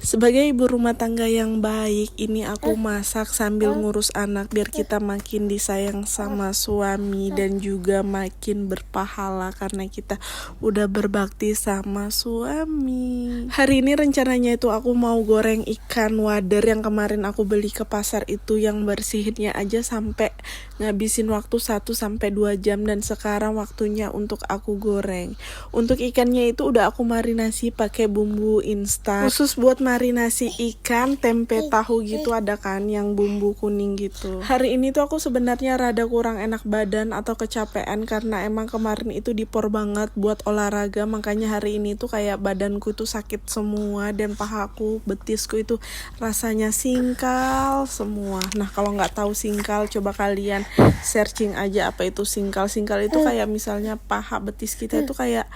Sebagai ibu rumah tangga yang baik, ini aku masak sambil ngurus anak biar kita makin disayang sama suami dan juga makin berpahala karena kita udah berbakti sama suami. Hari ini rencananya itu aku mau goreng ikan wader yang kemarin aku beli ke pasar itu, yang bersihinnya aja sampai ngabisin waktu 1-2 jam, dan sekarang waktunya untuk aku goreng. Untuk ikannya itu udah aku marinasi pakai bumbu instan khusus buat marinasi ikan, tempe tahu gitu ada kan yang bumbu kuning gitu. Hari ini tuh aku sebenarnya rada kurang enak badan atau kecapean karena emang kemarin itu dipor banget buat olahraga, makanya hari ini tuh kayak badanku tuh sakit semua dan pahaku, betisku itu rasanya singkal semua. Nah, kalau nggak tahu singkal, coba kalian searching aja apa itu singkal. Singkal itu kayak misalnya paha betis kita itu kayak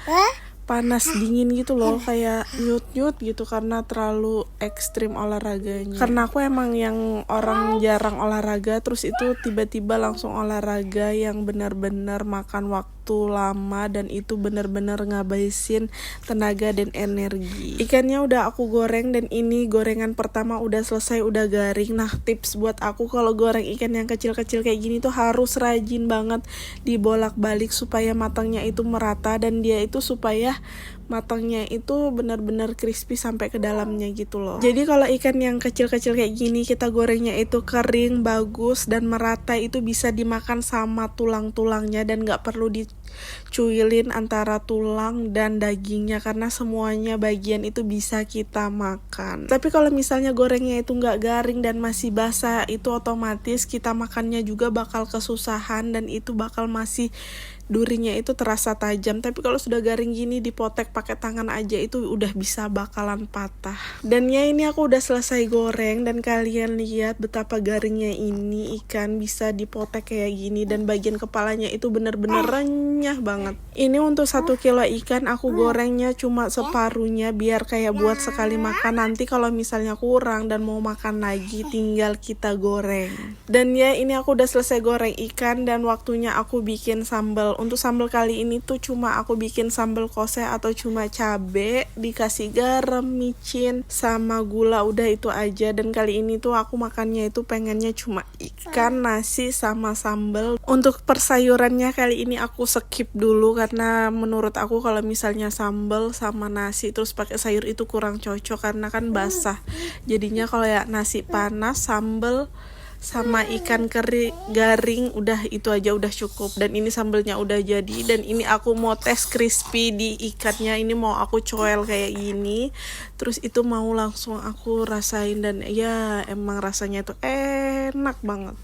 panas dingin gitu loh, kayak nyut-nyut gitu karena terlalu ekstrim olahraganya. Karena aku emang yang orang jarang olahraga, terus itu tiba-tiba langsung olahraga yang benar-benar makan waktu lama, dan itu benar-benar ngabisin tenaga dan energi. Ikannya udah aku goreng dan ini gorengan pertama udah selesai, udah garing. Nah, tips buat aku kalau goreng ikan yang kecil-kecil kayak gini tuh harus rajin banget dibolak-balik supaya matangnya itu merata, dan dia itu supaya matangnya itu benar-benar crispy sampai ke dalamnya gitu loh. Jadi kalau ikan yang kecil-kecil kayak gini kita gorengnya itu kering, bagus, dan merata, itu bisa dimakan sama tulang-tulangnya dan gak perlu dicuilin antara tulang dan dagingnya karena semuanya bagian itu bisa kita makan. Tapi kalau misalnya gorengnya itu gak garing dan masih basah, itu otomatis kita makannya juga bakal kesusahan dan itu bakal masih durinya itu terasa tajam. Tapi kalau sudah garing gini dipotek pakai tangan aja itu udah bisa bakalan patah. Dan ya ini aku udah selesai goreng dan kalian lihat betapa garingnya ini ikan bisa dipotek kayak gini, dan bagian kepalanya itu bener-bener renyah banget. Ini untuk 1 kilo ikan aku gorengnya cuma separuhnya biar kayak buat sekali makan. Nanti kalau misalnya kurang dan mau makan lagi tinggal kita goreng. Dan ya ini aku udah selesai goreng ikan dan waktunya aku bikin sambal. Untuk sambal kali ini tuh cuma aku bikin sambal kose atau cuma cabe, dikasih garam, micin, sama gula, udah itu aja. Dan kali ini tuh aku makannya itu pengennya cuma ikan, nasi, sama sambal. Untuk persayurannya kali ini aku skip dulu karena menurut aku kalau misalnya sambal sama nasi terus pakai sayur itu kurang cocok karena kan basah. Jadinya kalau ya nasi panas, sambal sama ikan kering garing, udah itu aja udah cukup. Dan ini sambelnya udah jadi, dan ini aku mau tes crispy di ikannya. Ini mau aku coel kayak gini, terus itu mau langsung aku rasain, dan ya emang rasanya tuh enak banget.